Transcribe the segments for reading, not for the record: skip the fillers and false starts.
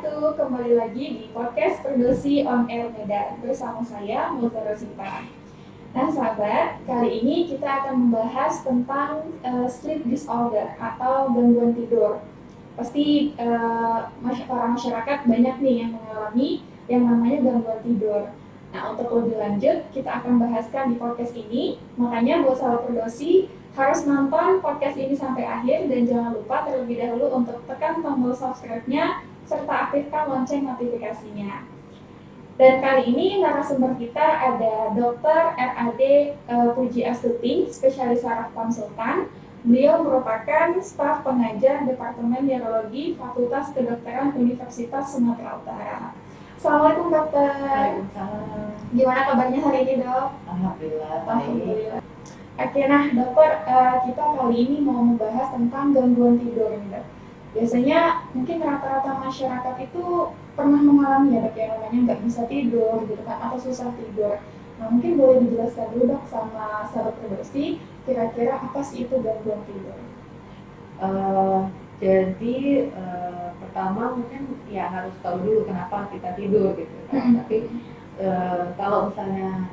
wabarakatuh. Kembali lagi di podcast Perdosi On Air Medan bersama saya Mulzara Sinta. Nah sahabat, kali ini kita akan membahas tentang sleep disorder atau gangguan tidur. Pasti para masyarakat banyak nih yang mengalami yang namanya gangguan tidur. Nah untuk lebih lanjut kita akan bahaskan di podcast ini. Makanya buat sahabat Perdosi harus nonton podcast ini sampai akhir dan jangan lupa terlebih dahulu untuk tekan tombol subscribe-nya serta aktifkan lonceng notifikasinya. Dan kali ini narasumber kita ada Dr. RAD Puji Astuti, spesialis saraf konsultan. Beliau merupakan staf pengajar Departemen Neurologi Fakultas Kedokteran Universitas Sumatera Utara. Assalamualaikum dokter. Waalaikumsalam. Gimana kabarnya hari ini dok? Alhamdulillah. Alhamdulillah. Oke, nah dokter, kita kali ini mau membahas tentang gangguan tidur nih dok. Biasanya mungkin rata-rata masyarakat itu pernah mengalami ya dok yang namanya nggak bisa tidur gitu kan, atau susah tidur. Nah mungkin boleh dijelaskan dulu dok sama sahabat Perdosi, kira-kira apa sih itu gangguan tidur? Jadi pertama mungkin ya harus tahu dulu kenapa kita tidur gitu kan. Tapi kalau misalnya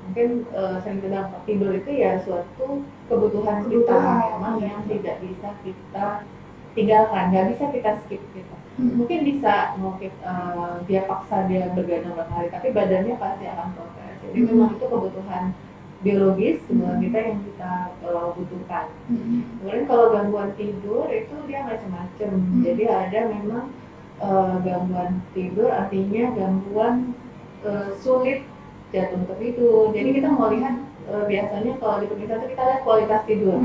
mungkin sering bilang tidur itu ya suatu kebutuhan kita memang yang tidak bisa kita tinggalkan, nggak bisa kita skip gitu. Mungkin bisa mau dia paksa dia bergadang hari, tapi badannya pasti akan protes. Jadi memang itu kebutuhan biologis tubuh kita yang kita butuhkan. Kemudian kalau gangguan tidur itu dia macam-macam. Jadi ada memang gangguan tidur artinya gangguan sulit jatuh tertidur. Jadi kita mau lihat biasanya kalau di pemirsa itu kita lihat kualitas tidur.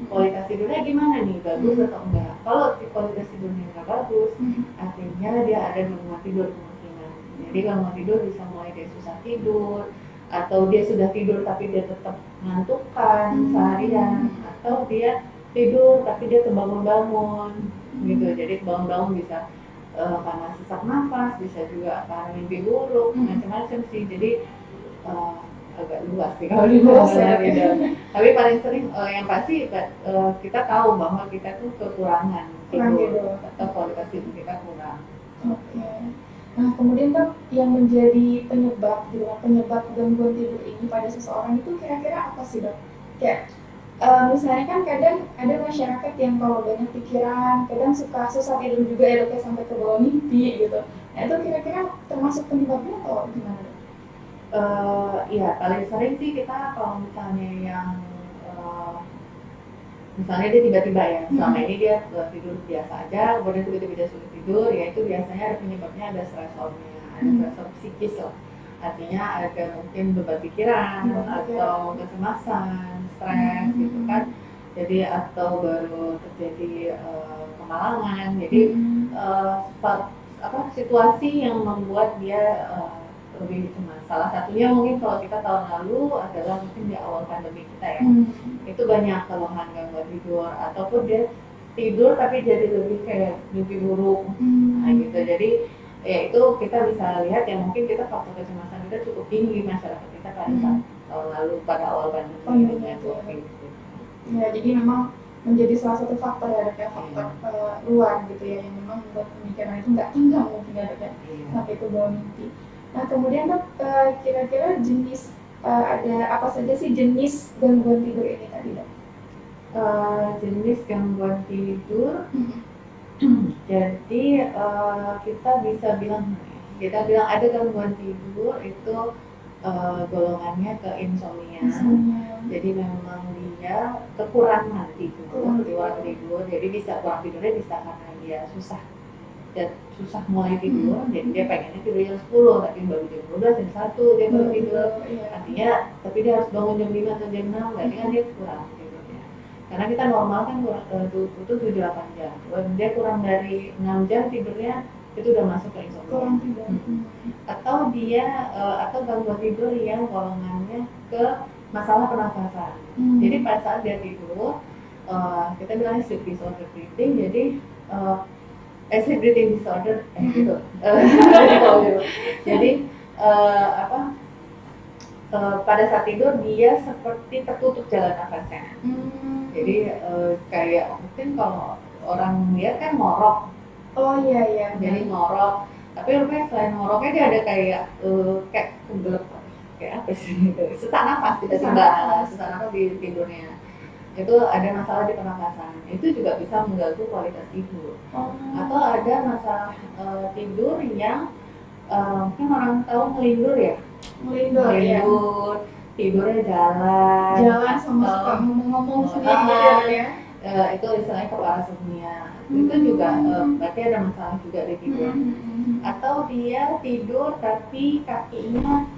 Kualitas tidurnya gimana nih, bagus atau enggak? Kalau kualitas tidurnya enggak bagus, artinya dia ada gangguan tidur kemungkinan. Jadi gangguan tidur bisa mulai dari susah tidur, atau dia sudah tidur tapi dia tetap mengantukkan seharian, atau dia tidur tapi dia terbangun-bangun gitu. Jadi bangun-bangun bisa karena sesak nafas, bisa juga karena mimpi buruk, macam-macam sih. Jadi agak luas sih kalau dibahas ya. Tapi paling sering yang pasti kita tahu bahwa kita tuh kekurangan tidur atau kualitas tidur kita kurang. Oke. Nah kemudian dok, yang menjadi penyebab gangguan tidur ini pada seseorang itu kira-kira apa sih dok? Kayak misalnya kan kadang ada masyarakat yang kalau banyak pikiran, kadang suka susah tidur juga ya dok, sampai ke bawah mimpi gitu. Nah itu kira-kira termasuk penyebabnya atau gimana dok? Ya paling sering sih kita kalau misalnya yang misalnya dia tiba-tiba ya, selama ini dia tidur biasa aja, kemudian tiba-tiba dia sulit tidur, ya itu biasanya ada penyebabnya, ada stresornya, ada stresor psikis loh. Artinya ada mungkin beban pikiran atau kecemasan, stres gitu kan. Jadi atau baru terjadi kemalangan. Jadi situasi yang membuat dia lebih cemas. Salah satunya mungkin kalau kita tahun lalu adalah mungkin di awal pandemi kita ya. Itu banyak keluhan gangguan tidur, ataupun dia tidur tapi jadi lebih kayak mimpi buruk. Nah gitu. Jadi ya itu kita bisa lihat ya, mungkin kita faktor kecemasan kita cukup tinggi masyarakat kita pada saat tahun lalu pada awal pandemi itu. Ya jadi memang menjadi salah satu faktor ya kayak faktor luar gitu ya yang memang membuat pemikiran itu nggak tinggal mungkin ya dok ya, sampai ke bawah mimpi. Nah kemudian dok, kira-kira jenis ada apa saja sih jenis gangguan tidur ini tadi dok? Jenis gangguan tidur, jadi kita bilang ada gangguan tidur itu golongannya ke insomnia. Jadi memang dia kekurangan tidur, jadi bisa kurang tidurnya bisa karena dia susah mulai tidur, jadi dia pengennya tidur jam 10 tapi baru jam 12, jam 1 dia baru tidur. Artinya tapi dia harus bangun jam 5 atau jam 6, berarti kan dia kurang tidurnya. Karena kita normal kan butuh 7-8 jam. Kalau dia kurang dari 6 jam tidurnya itu udah masuk ke insomnia. Atau atau gangguan tidur yang golongannya ke masalah pernafasan. Jadi pada saat dia tidur, kita bilangnya sleep disorder breathing. Jadi sleep breathing disorder gitu. Jadi pada saat tidur dia seperti tertutup jalan nafasnya. Jadi kayak mungkin kalau orang lihat kan ngorok Oh iya iya. jadi ngorok. Tapi rupanya selain ngoroknya dia ada kayak kegelap, kayak apa sih gitu, sesak nafas tiba-tiba, sesak nafas di tidurnya. Itu ada masalah di pernapasan, itu juga bisa mengganggu kualitas tidur. Atau ada masalah tidur yang mungkin orang tahu ngelindur ya, Ngelindur tidurnya jalan sama suka ngomong-ngomong sendiri ya. Itu istilahnya keparasomnia. Itu juga berarti ada masalah juga di tidur. Atau dia tidur tapi kakinya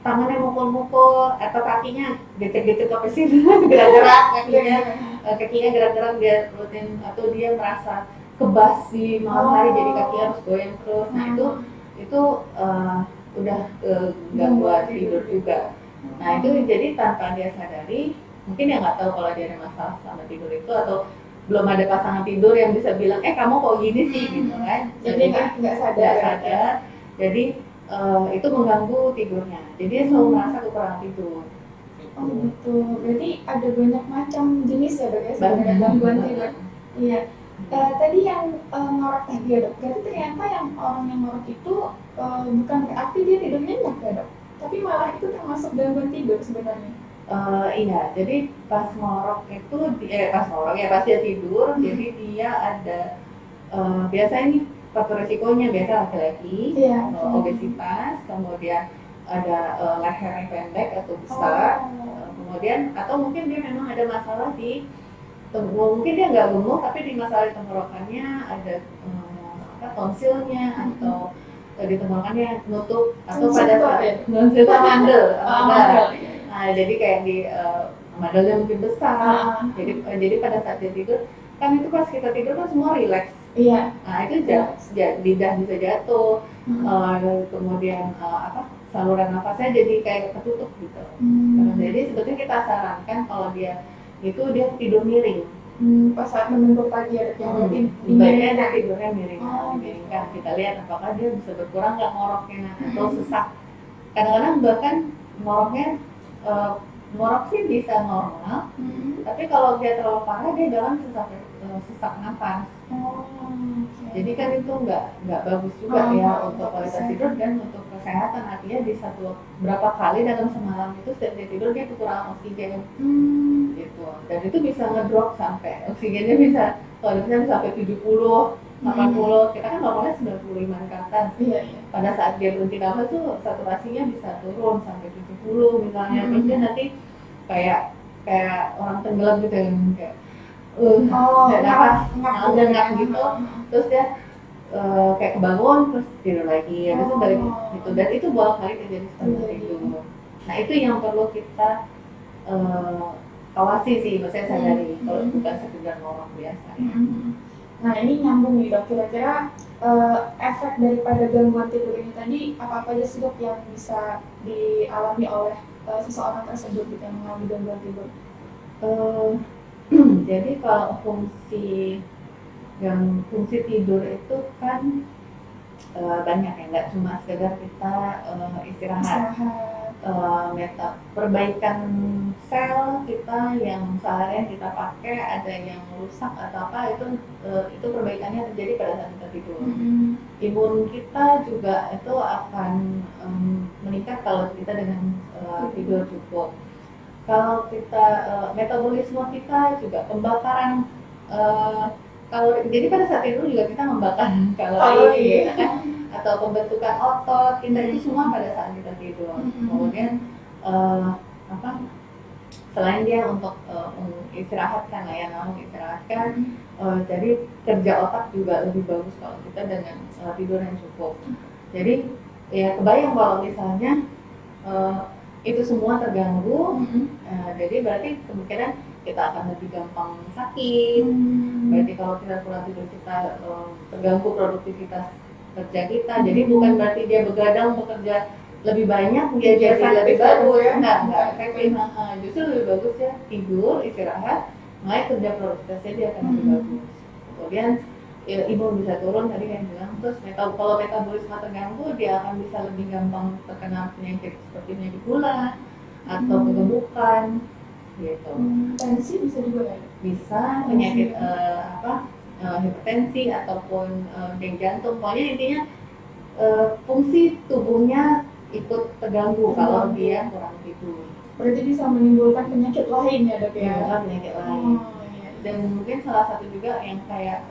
tangannya mukul-mukul atau kakinya gecek-gecek apa sih gerak-gerak kakinya gerak-gerak dia rutin, atau dia merasa kebas di malam hari jadi kaki harus goyang terus. Nah itu udah gangguan tidur juga. Nah itu jadi tanpa dia sadari, mungkin dia nggak tahu kalau dia ada masalah selama tidur itu, atau belum ada pasangan tidur yang bisa bilang kamu kok gini sih gitu kan. Jadi nggak sadar. Jadi itu mengganggu tidurnya. Jadi dia selalu merasa kekurangan tidur. Oh gitu. Berarti ada banyak macam jenis ya dok ya sebenarnya gangguan tidur. Iya. Tadi yang ngorok tadi ya dok. Berarti ternyata yang orang yang ngorok itu bukan berarti dia tidur nyenyak ya dok. Tapi malah itu termasuk gangguan tidur sebenarnya. Iya, jadi pas ngorok itu, pas dia tidur, jadi dia ada biasanya ini faktor resikonya biasa laki-laki, obesitas, kemudian ada lehernya pendek atau besar, kemudian atau mungkin dia memang ada masalah di mungkin dia nggak gemuk tapi di masalah di tenggorokannya ada tonsilnya atau di tenggorokannya nutup, atau pada saat nonsil mandel. Nah, jadi kayak di mandelnya mungkin besar. Jadi pada saat dia tidur kan itu pas kita tidur kan semua rileks. Iya. Nah itu lidah bisa jatuh, kemudian saluran nafasnya jadi kayak ketutup gitu. Jadi sebetulnya kita sarankan kalau dia tidur miring. Pas saat menunggu pagi ada yang baiknya tidurnya miring, dimiringkan. Kita lihat apakah dia bisa berkurang nggak ngoroknya atau sesak. Kadang-kadang bahkan ngorok sih bisa normal, tapi kalau dia terlalu parah dia jalan sesak nafas. Jadi kan itu nggak bagus juga ya untuk kualitas tidur dan untuk kesehatan. Artinya di berapa kali dalam semalam itu setiap dia tidur dia kekurangan oksigen gitu, dan itu bisa ngedrop sampai oksigennya bisa sampai 70, 80. Kita kan normalnya 95 ke atas. Pada saat dia berhenti nafas tuh saturasinya bisa turun sampai 70 misalnya. Terus dia nanti kayak orang tenggelam gitu yang kayak ngap gitu. Terus dia kayak kebangun terus tidur lagi, habis itu balik gitu. Dan itu bolak-balik terjadi setelah tidur. Nah itu yang perlu kita awasi sih, maksudnya sadari kalau bukan sekedar ngorok biasa. Nah ini nyambung nih dok, kira-kira efek daripada gangguan tidur ini tadi apa aja sih dok yang bisa dialami oleh seseorang tersebut gitu yang mengalami gangguan tidur? Jadi kalau fungsi tidur itu kan banyak ya, nggak cuma sekedar kita istirahat. Perbaikan sel kita yang seharian kita pakai ada yang rusak atau apa, itu perbaikannya terjadi pada saat kita tidur. Imun kita juga itu akan meningkat kalau kita dengan tidur cukup. Kalau kita metabolisme kita juga, pembakaran kalori. Jadi pada saat tidur juga kita membakar kalori, atau pembentukan otot kita itu semua pada saat kita tidur. Kemudian selain dia untuk istirahatkan istirahatkan, jadi kerja otak juga lebih bagus kalau kita dengan tidur yang cukup. Jadi ya kebayang kalau misalnya itu semua terganggu, jadi berarti kemungkinan kita akan lebih gampang sakit. Berarti kalau kita kurang tidur kita terganggu produktivitas kerja kita. Jadi bukan berarti dia begadang bekerja lebih banyak dia jadi lebih bagus, enggak efektif. Justru lebih bagus ya tidur, istirahat, mulai kerja produktivitasnya dia akan lebih bagus. Kemudian imun bisa turun tadi yang bilang. Terus kalau metabolisme terganggu dia akan bisa lebih gampang terkena penyakit seperti penyakit gula atau kegemukan gitu. Tensi bisa juga ya? Bisa, penyakit hipertensi ataupun denyut jantung. Pokoknya intinya fungsi tubuhnya ikut terganggu kalau dia kurang tidur. Berarti bisa menimbulkan penyakit lain ya dok ya? Menimbulkan penyakit lain. Iya. Dan mungkin salah satu juga yang kayak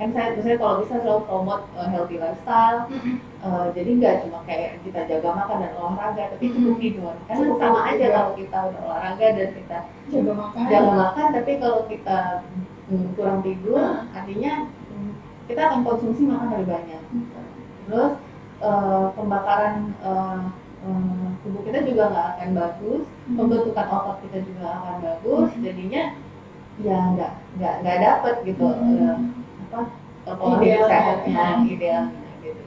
kan saya kalau bisa selalu promote healthy lifestyle. Jadi nggak cuma kayak kita jaga makan dan olahraga, tapi cukup tidur. Karena sama aja kalau kita udah olahraga dan kita jaga makan, tapi kalau kita kurang tidur, artinya kita akan konsumsi makan lebih banyak. Terus pembakaran tubuh kita juga nggak akan bagus, pembentukan otot kita juga akan bagus, jadinya ya nggak dapet gitu pola hidup sehatnya idealnya gitu.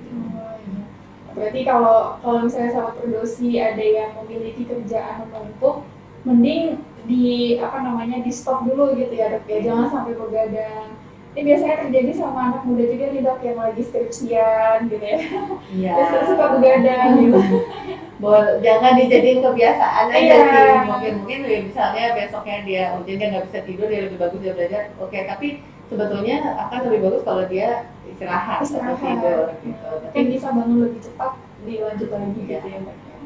Berarti kalau misalnya sahabat Perdosi ada yang memiliki kerjaan menumpuk, mending di stop dulu gitu ya dok ya, jangan sampai begadang. Ini biasanya terjadi sama anak muda juga nih dok yang lagi skripsian gitu ya. Iya. Suka begadang gitu. Jangan dijadiin kebiasaan aja sih. Mungkin misalnya besoknya dia ujiannya nggak bisa tidur, dia lebih bagus dia belajar. Oke, tapi sebetulnya akan lebih bagus kalau dia istirahat atau tidur gitu. Tapi bisa bangun lebih cepat, dilanjut lagi gitu ya dok ya.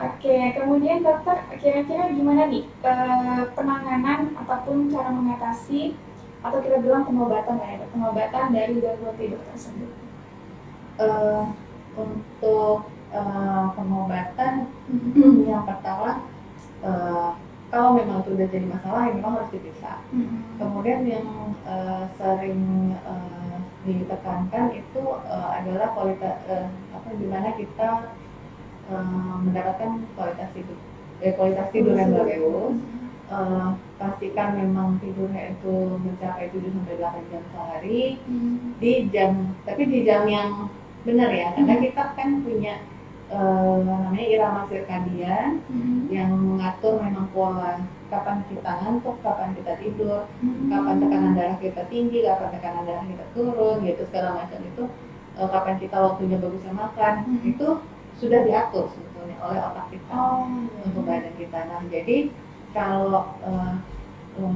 Oke, kemudian dokter kira-kira gimana nih penanganan ataupun cara mengatasi atau kita bilang pengobatan dari gangguan tidur tersebut? Untuk pengobatan yang pertama kalau memang itu udah jadi masalah ya memang harus diperiksa. Kemudian yang sering ditekankan itu adalah kualitas gimana kita mendapatkan kualitas tidur yang bagus. Pastikan memang tidurnya itu mencapai 7-8 jam sehari di jam yang benar ya, karena kita kan punya namanya irama sirkadian yang mengatur memang pola kapan kita ngantuk, kapan kita tidur, kapan tekanan darah kita tinggi, kapan tekanan darah kita turun gitu, segala macam itu kapan kita waktunya bagusnya makan, itu sudah diatur sebetulnya oleh otak kita untuk badan kita. Nah jadi kalau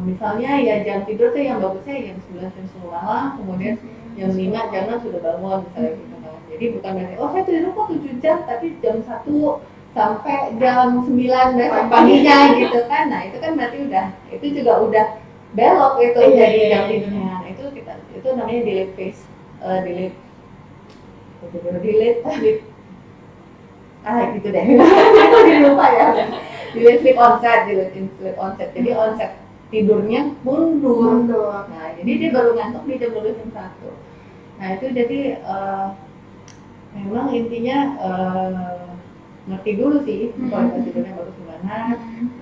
misalnya ya jam tidur tuh yang bagusnya jam 9 jam 10 malam, kemudian jam 5 jangan sudah bangun misalnya gitu kan. Jadi bukan berarti saya tidur kok 7 jam tapi jam 1 sampai jam 9 besok paginya gitu kan. Nah itu kan berarti itu juga udah belok itu jadi jam tidurnya. Nah, itu namanya delete phase, delete gitu deh. Aku jadi lupa ya. Delete sleep onset. Jadi onset tidurnya mundur. Nah, jadi dia baru ngantuk di jam 12 jam 1. Nah, itu jadi memang intinya ngerti dulu sih kualitas tidurnya bagus gimana,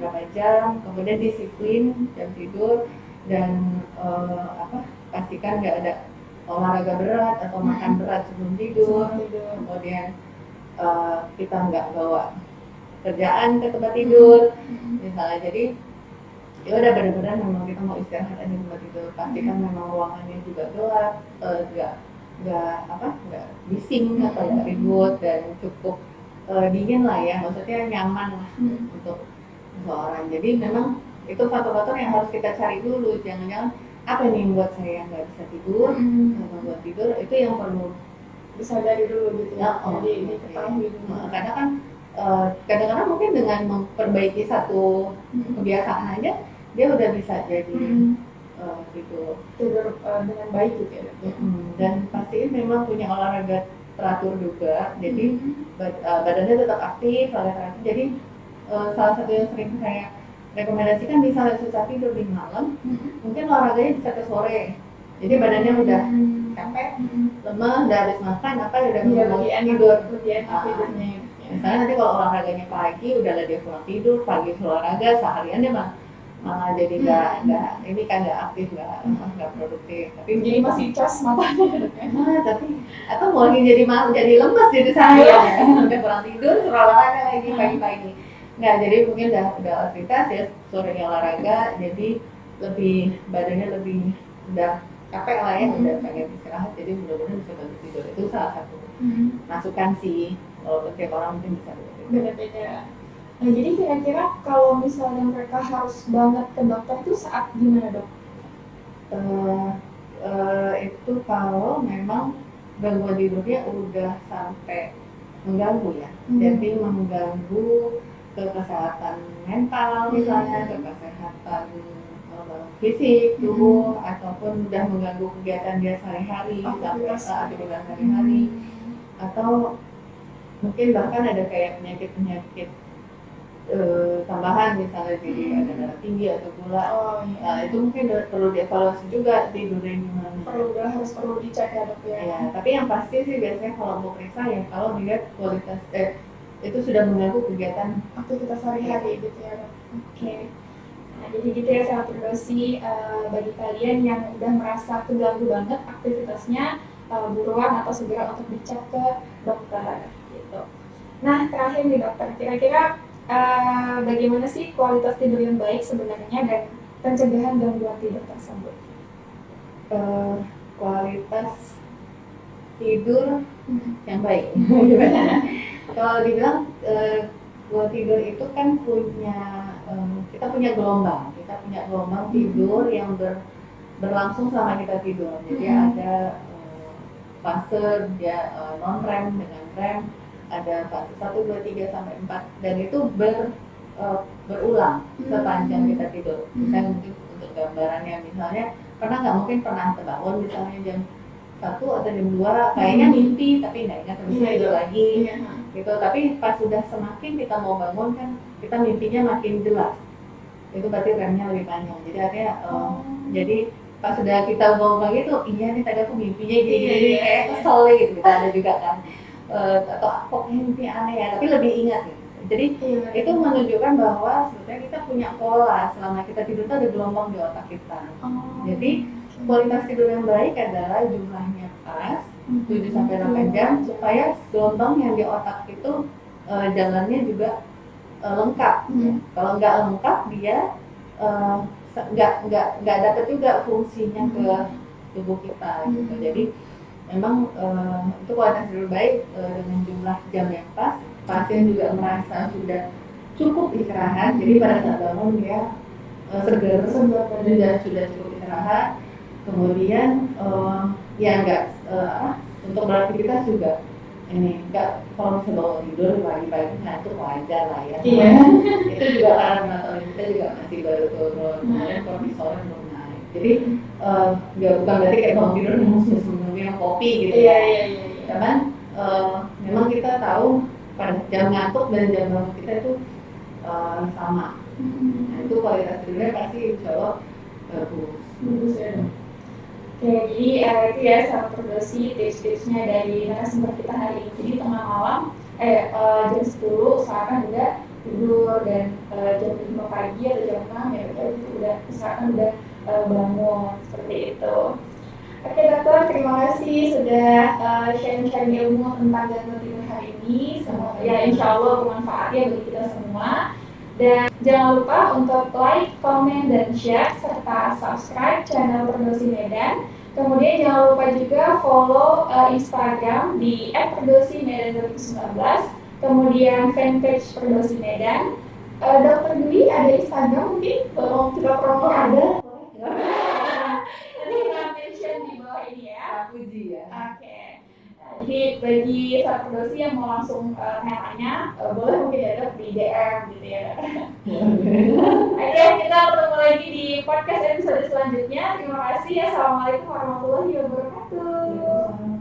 berapa jam, kemudian disiplin jam tidur dan pastikan nggak ada olahraga berat atau makan berat sebelum tidur. Kemudian kita nggak bawa kerjaan ke tempat tidur misalnya. Jadi ya udah benar-benar memang kita mau istirahat aja di tempat tidur, pastikan memang ruangannya juga gelap, nggak bising atau nggak ribut dan cukup dingin lah ya, maksudnya nyaman lah untuk seseorang. Jadi memang itu faktor-faktor yang harus kita cari dulu, jangan-jangan apa nih yang membuat saya nggak bisa tidur, membuat tidur itu yang perlu disadari dulu gitu ya. Jadi diketahui dulu. Karena kan kadang-kadang mungkin dengan memperbaiki satu kebiasaan aja dia udah bisa jadi tidur dengan baik gitu ya. Dan pastiin memang punya olahraga teratur juga, jadi badannya tetap aktif, olahraga aktif. Jadi salah satu yang sering saya rekomendasikan misalnya susah tidur di malam, mungkin olahraganya bisa ke sore. Jadi badannya udah capek, lemah, udah habis makan udah mau tidur. Tidurnya. Misalnya nanti kalau olahraganya pagi, udahlah dia kurang tidur, pagi olahraga seharian dia malah jadi nggak aktif, nggak produktif. Tapi jadi masih cas matanya. Tapi atau mungkin jadi lemas jadi seharian, udah kurang tidur, olahraga lagi pagi-pagi. Nggak, jadi mungkin udah aktivitas ya, sorenya olahraga, jadi badannya lebih udah capek lah ya, udah pengen istirahat, jadi mudah-mudahan bisa bantu tidur. Itu salah satu masukan sih, kalau setiap orang mungkin bisa beda-beda. Nah, jadi kira-kira kalau misalnya mereka harus banget ke dokter itu saat gimana dok? Eh, itu kalau memang gangguan tidurnya udah sampai mengganggu ya, jadi mengganggu ke kesehatan mental misalnya, ke kesehatan fisik tubuh, ataupun udah mengganggu kegiatan dia sehari-hari sampai aktivitas sehari-hari, atau mungkin bahkan ada kayak penyakit-penyakit tambahan misalnya jadi ada darah tinggi atau gula. Itu mungkin perlu dievaluasi juga tidurnya gimana. Perlu dicek ya dok ya. Ya, tapi yang pasti sih biasanya kalau mau periksa ya kalau dilihat kualitas itu sudah mengganggu kegiatan aktivitas sehari-hari gitu ya dok. Oke. Nah, jadi gitu ya sahabat Firdosi, bagi kalian yang udah merasa keganggu banget aktivitasnya, buruan atau segera untuk dicek ke dokter gitu. Nah, terakhir nih dokter, kira-kira bagaimana sih kualitas tidur yang baik sebenarnya dan pencegahan gangguan tidur tersebut? Kualitas tidur yang baik. Kalau dibilang buat tidur itu kan kita punya gelombang tidur yang berlangsung selama kita tidur. Jadi ada fase dia non REM dengan REM, ada fase 1, 2, 3 sampai 4 dan itu berulang sepanjang kita tidur. Misalnya mungkin untuk gambarannya misalnya pernah terbangun misalnya jam 1 atau jam 2 kayaknya mimpi tapi nggak ingat terus tidur lagi gitu, tapi pas sudah semakin kita mau bangun kan kita mimpinya makin jelas, itu berarti remnya lebih panjang. Jadi artinya jadi pas sudah kita bangun pagi tuh iya nih tadi aku mimpinya gini kayak kesel gitu, kita ada juga kan atau kok mimpi aneh ya, tapi lebih ingat gitu. Jadi itu menunjukkan bahwa sebetulnya kita punya pola selama kita tidur itu ada gelombang di otak kita. Jadi kualitas tidur yang baik adalah jumlahnya pas 7 sampai 8 jam supaya gelombang yang di otak itu jalannya juga lengkap. Kalau nggak lengkap dia nggak dapat juga fungsinya ke tubuh kita gitu. Jadi memang itu kualitas tidur baik dengan jumlah jam yang pas, pasien juga merasa sudah cukup istirahat, jadi pada saat bangun dia segar dan sudah cukup istirahat. Kemudian ya nggak untuk beraktivitas juga ini nggak, kalau misalnya bawa tidur pagi-pagi ngantuk wajar lah ya. Itu juga karena melatonin kita juga masih baru turun, kemudian kortisolnya belum naik. Jadi bukan berarti kayak bangun tidur langsung minum kopi gitu ya. Cuman memang kita tahu pada jam ngantuk dan jam bangun kita itu sama. Nah, itu kualitas tidurnya pasti insya Allah bagus ya. Oke, jadi itu ya sahabat Firdosi tips-tipsnya dari narasumber kita hari ini. Jadi tengah malam, jam 10 usahakan udah tidur, dan jam 5 pagi atau jam 6 ya itu udah usahakan udah bangun seperti itu. Oke dokter, terima kasih sudah sharing-sharing ilmu tentang gangguan tidur hari ini. Semoga ya insya Allah bermanfaat ya bagi kita semua. Dan jangan lupa untuk like, komen, dan share, serta subscribe channel Firdosi Medan. Kemudian jangan lupa juga follow Instagram di @firdosi-medan2019. Kemudian fanpage Firdosi Medan. Dokter Dwi ada Instagram mungkin? Kalau kita promo ada. Nanti kita mention di bawah ini ya. Puji ya. Oke. Jadi bagi sahabat Firdosi yang mau langsung tanya, boleh mungkin ya dok di DM gitu ya. Oke, kita ketemu lagi di podcast episode selanjutnya. Terima kasih. Assalamualaikum warahmatullahi wabarakatuh.